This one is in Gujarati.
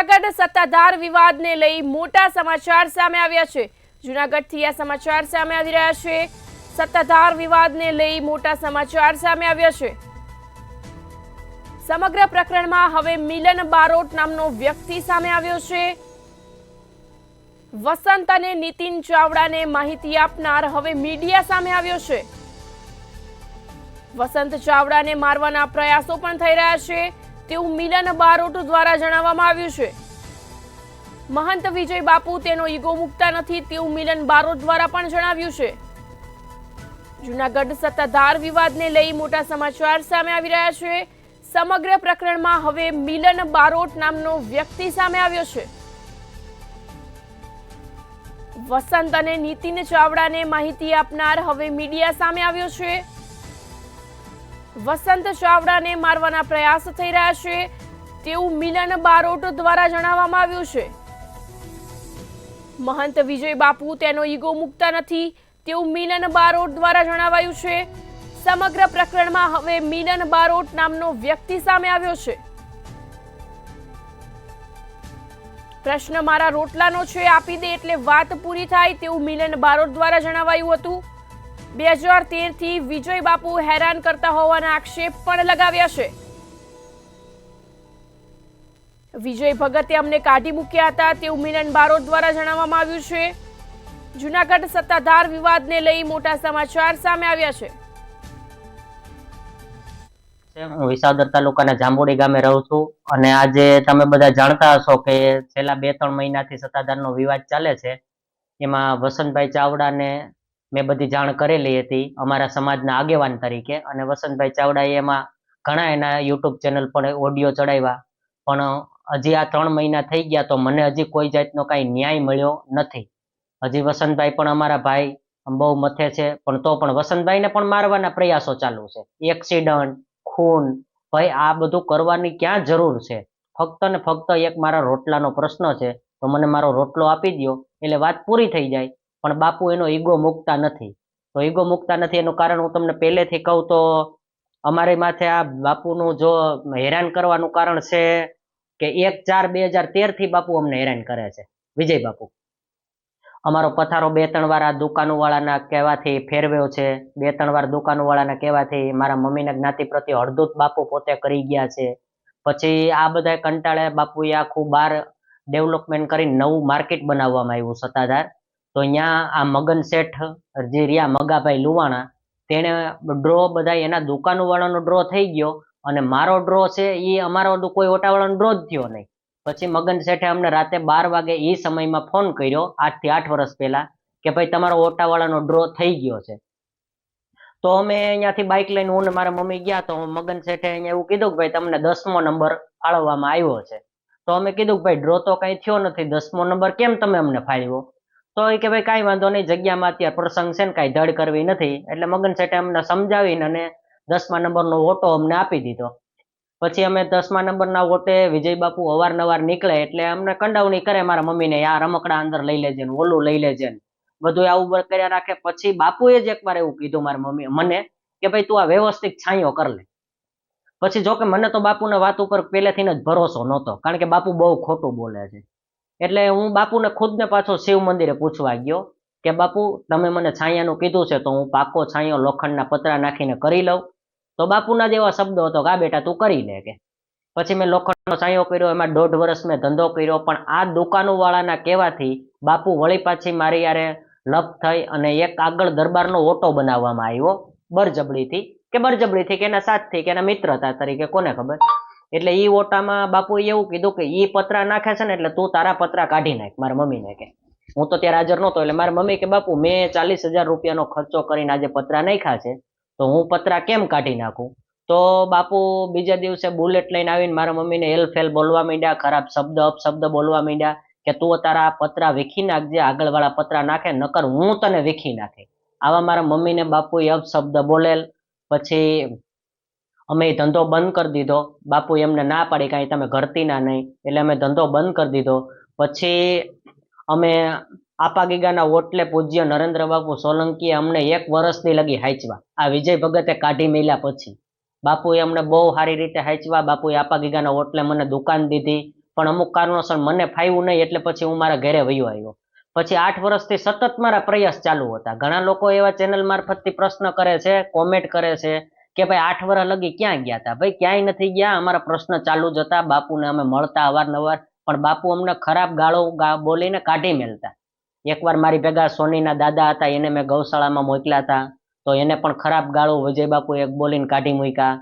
જૂનાગઢ સત્તાધાર વિવાદને લઈ મોટા સમાચાર સામે આવ્યા છે। જૂનાગઢથી આ સમાચાર સામે આવી રહ્યા છે। સત્તાધાર વિવાદને લઈ મોટા સમાચાર સામે આવ્યા છે। સમગ્ર પ્રકરણમાં હવે મિલન બારોટ નામનો વ્યક્તિ સામે આવ્યો છે। વસંત અને નીતિન ચાવડાને માહિતી આપનાર હવે મીડિયા સામે આવ્યો છે। વસંત ચાવડાને મારવાના પ્રયાસો પણ થઈ રહ્યા છે તેવું મિલન બારોટ દ્વારા જણાવવામાં આવ્યું છે। મહંત વિજય બાપુ તેનો ઈગો મુકતા નથી તેવું મિલન બારોટ દ્વારા પણ જણાવ્યું છે। જૂનાગઢ સત્તાધાર વિવાદને લઈ મોટા સમાચાર સામે આવી રહ્યા છે। સમગ્ર પ્રકરણમાં હવે મિલન બારોટ નામનો વ્યક્તિ સામે આવ્યો છે। વસંત અને નીતિન ચાવડાને માહિતી આપનાર હવે મીડિયા સામે આવ્યો છે। વસંત ચાવડાને મારવાના પ્રયાસ થઈ રહ્યા છે તેવું મિલન બારોટ દ્વારા જણાવવામાં આવ્યું છે। મહંત વિજય બાપુ તેનો ઈગો મુકતા નથી તેવું મિલન બારોટ દ્વારા જણાવાયું છે। સમગ્ર પ્રકરણમાં હવે મિલન બારોટ નામનો વ્યક્તિ સામે આવ્યો છે। પ્રશ્ન મારા રોટલાનો છે, આપી દે એટલે વાત પૂરી થાય તેવું મિલન બારોટ દ્વારા જણાવાયું હતું। 2013 થી વિજય બાપુ હેરાન કરતા હોવાના આક્ષેપ પણ લગાવ્યા છે। વિજય ભગતે અમને કાઢી મૂક્યા હતા તેવું મિલન બારોટ દ્વારા જણાવવામાં આવ્યું છે। જૂનાગઢ સત્તાધાર વિવાદને લઈ મોટા સમાચાર સામે આવ્યા છે। હું વિસાવદર તાલુકાના જાંબુડી ગામે રહું છું અને આજે તમે બધા જાણતા હશો કે છેલ્લા 2-3 મહિનાથી સત્તાધારનો વિવાદ ચાલે છે। એમાં વસંતભાઈ ચાવડાને મેં બધી જાણ કરેલી હતી અમારા સમાજના આગેવાન તરીકે, અને વસંતભાઈ ચાવડાએ એમાં ઘણા એના યુટ્યુબ ચેનલ પર ઓડિયો ચડાવ્યા, પણ હજી આ 3 મહિના થઈ ગયા તો મને હજી કોઈ જાતનો કાંઈ ન્યાય મળ્યો નથી। હજી વસંતભાઈ પણ અમારા ભાઈ બહુ મથે છે, પણ તો પણ વસંતભાઈને પણ મારવાના પ્રયાસો ચાલુ છે। એક્સિડન્ટ, ખૂન, ભાઈ આ બધું કરવાની ક્યાં જરૂર છે? ફક્ત ને ફક્ત એક મારા રોટલાનો પ્રશ્ન છે, તો મને મારો રોટલો આપી દો એટલે વાત પૂરી થઈ જાય। પણ બાપુ એનો ઈગો મુકતા નથી। તો ઈગો મુકતા નથી એનું કારણ હું તમને પહેલેથી કહું તો અમારી માથે આ બાપુનું જો હેરાન કરવાનું કારણ છે કે 1/4/2013 થી બાપુ અમને હેરાન કરે છે। વિજય બાપુ અમારો પથારો 2-3 વાર આ દુકાનવાળાના કહેવાથી ફેરવ્યો છે। 2-3 વાર દુકાનવાળાના કહેવાથી મારા મમ્મીના જ્ઞાતિ પ્રત્યે હળદૂત બાપુ પોતે કરી ગયા છે। પછી આ બધા કંટાળે બાપુએ આખું બહાર ડેવલપમેન્ટ કરીને નવું માર્કેટ બનાવવામાં આવ્યું સત્તાધાર। તો અહીંયા આ મગન શેઠ જે રહ્યા મગાભાઈ લુવાણા, તેને ડ્રો બધા એના દુકાનવાળાનો ડ્રો થઈ ગયો અને મારો ડ્રો છે એ અમારો કોઈ ઓટાવાળાનો ડ્રો જ થયો નહીં। પછી મગન શેઠે અમને રાતે 12 વાગે એ સમયમાં ફોન કર્યો 8 થી 8 વર્ષ પહેલા કે ભાઈ તમારો ઓટાવાળાનો ડ્રો થઈ ગયો છે। તો અમે અહીંયાથી બાઇક લઈને હું ને મારા મમ્મી ગયા તો મગન શેઠે અહીંયા એવું કીધું કે ભાઈ તમને 10મો નંબર ફાળવવામાં આવ્યો છે। તો અમે કીધું કે ભાઈ ડ્રો તો કાંઈ થયો નથી, 10મો નંબર કેમ તમે અમને ફાળવ્યો? તો એ કે ભાઈ કાંઈ વાંધો નહીં, જગ્યામાં અત્યારે પ્રસંગ છે ને કાંઈ ધડ કરવી નથી। એટલે મગન શેઠે અમને સમજાવીને અને 10મા નંબરનો ઓટો અમને આપી દીધો। પછી અમે 10મા નંબરના ઓટે વિજય બાપુ અવારનવાર નીકળે એટલે અમને કંડાવણી કરે મારા મમ્મીને, આ રમકડા અંદર લઈ લેજે ને ઓલું લઈ લેજે ને બધું આવું કર્યા રાખે। પછી બાપુએ જ એકવાર એવું કીધું મારી મમ્મી મને કે ભાઈ તું આ વ્યવસ્થિત છાંયો કર લે। પછી જો કે મને તો બાપુને વાત ઉપર પહેલેથી જ ભરોસો નહોતો, કારણ કે બાપુ બહુ ખોટું બોલે છે। એટલે હું બાપુને ખુદને પાછો શિવ મંદિરે પૂછવા ગયો કે બાપુ તમે મને છાંયાનું કીધું છે તો હું પાકો છાંયો લોખંડના પતરા નાખીને કરી લઉં? તો બાપુના જ એવા શબ્દો હતો કે આ બેટા તું કરી લે કે। પછી મેં લોખંડનો છાંયો કર્યો, એમાં 1.5 વર્ષ મેં ધંધો કર્યો, પણ આ દુકાનવાળાના કહેવાથી બાપુ વળી પાછી મારી યારે લપ થઈ અને એક આગળ દરબારનો ઓટો બનાવવામાં આવ્યો બળજબરીથી કે એના સાથથી કે એના મિત્રતા તરીકે કોને ખબર। એટલે એ ઓટામાં બાપુએ એવું કીધું કે એ પતરા નાખે છે ને એટલે તું તારા પતરા કાઢી નાખ મારા મમ્મીને કે। હું તો ત્યારે હાજર નહોતો એટલે મારા મમ્મી કે બાપુ મેં 40,000 રૂપિયાનો ખર્ચો કરીને આજે પતરા નાખ્યા છે તો હું પતરા કેમ કાઢી નાખું? તો બાપુ બીજા દિવસે બુલેટ લઈને આવીને મારા મમ્મીને હેલફેલ બોલવા માંડ્યા, ખરાબ શબ્દ અપશબ્દ બોલવા માંડ્યા કે તું તારા પતરા વીખી નાખજે, આગળવાળા પતરા નાખે નકર હું તને વીખી નાખે। આવા મારા મમ્મીને બાપુએ અપશબ્દ બોલેલ। પછી અમે ધંધો બંધ કરી દીધો। બાપુ એમને ના પાડી કાંઈ તમે ઘરતી ના નહીં, એટલે અમે ધંધો બંધ કરી દીધો। પછી અમે આપા ગીગાના ઓટલે પૂજ્ય નરેન્દ્ર બાપુ સોલંકીએ અમને 1 વર્ષની લગી હાંચવા, આ વિજય ભગતે કાઢી મેલ્યા પછી બાપુએ અમને બહુ સારી રીતે હાંચવા। બાપુએ આપા ગીગાના ઓટલે મને દુકાન દીધી, પણ અમુક કારણોસર મને ફાવ્યું નહીં એટલે પછી હું મારા ઘરે વયો આવ્યો. પછી 8 વર્ષથી સતત મારા પ્રયાસ ચાલુ હતા. ઘણા લોકો એવા ચેનલ મારફતથી પ્રશ્ન કરે છે, કોમેન્ટ કરે છે કે ભાઈ 8 વર્ષ લગી ક્યાં ગયા હતા? ભાઈ ક્યાંય નથી ગયા. અમારા પ્રશ્ન ચાલુ જ હતા. બાપુને અમે મળતા અવારનવાર, પણ બાપુ અમને ખરાબ ગાળો બોલીને કાઢી મેલતા. એકવાર મારી ભેગા સોનીના દાદા હતા, એને મેં ગૌશાળામાં મોકલ્યા હતા, તો એને પણ ખરાબ ગાળો વિજય બાપુ એક બોલીને કાઢી મૂક્યા.